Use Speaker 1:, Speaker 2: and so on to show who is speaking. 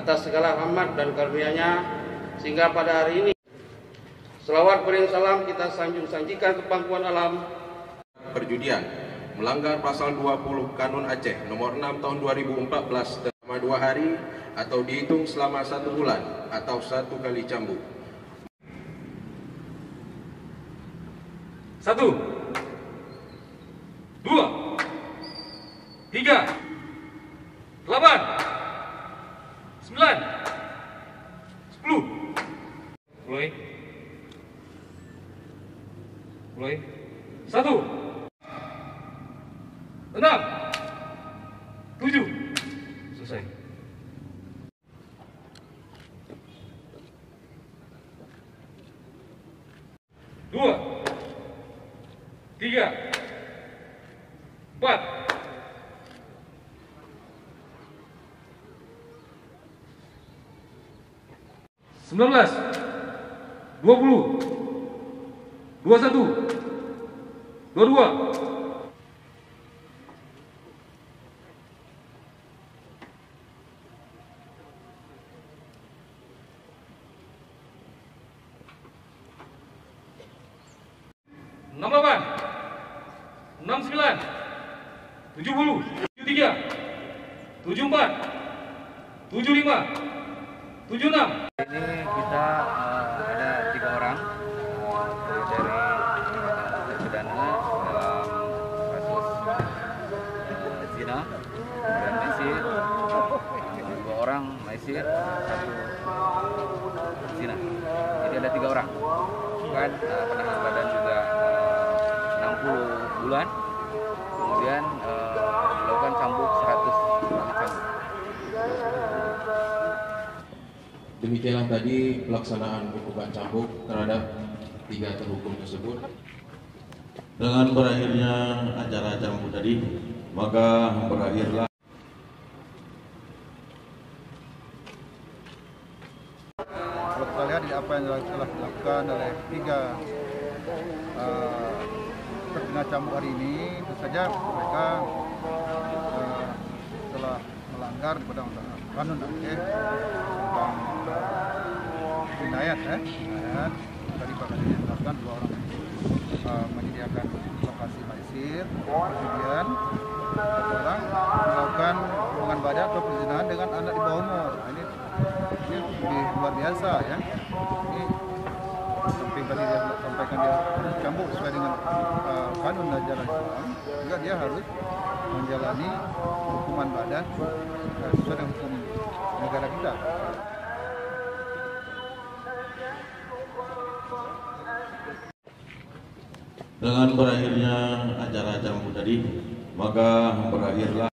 Speaker 1: atas segala rahmat dan karunia-Nya, sehingga pada hari ini selawat beriring salam kita sanjung-sanjikan ke pangkuan alam.
Speaker 2: Perjudian melanggar pasal 20 Kanun Aceh nomor 6 tahun 2014 selama 2 hari atau dihitung selama 1 bulan atau 1 kali cambuk.
Speaker 3: 1, 2, 3, 8, 9, 10. Mulai. 1, 6, 7. Selesai. 2, 3, 4, 19, 20, 21, 22. Enam 8, 69, 70, 73, 74, 75, 76.
Speaker 4: Ini kita ada 3 orang dari terpidana dalam kasus zina dan maisir, 2 orang maisir, 1 zina. Jadi ada 3 orang. Kan penahanan badan juga 60 bulan, kemudian dilakukan cambuk 100 kali cambuk.
Speaker 2: Demikianlah tadi pelaksanaan hukuman cambuk terhadap 3 terhukum tersebut.
Speaker 5: Dengan berakhirnya acara cambuk tadi, maka berakhirlah
Speaker 6: kalau kita lihat apa yang telah dilakukan oleh 3 terkena cambuk hari ini, tentu saja mereka telah melanggar pada Kanun Aceh tentang jinayat. Tadi Pak Kadis menjelaskan 2 orang menyediakan lokasi maisir, kemudian 1 orang melakukan hubungan badan atau perzinahan dengan anak di bawah umur. Ini lebih luar biasa ya. Ini samping tadi dia sampaikan dia cambuk sesuai dengan kanun dan ajaran Islam, juga dia harus menjalani hukuman badan sesuai dengan hukum negara kita.
Speaker 5: dengan berakhirnya acara cambuk tadi, maka berakhirlah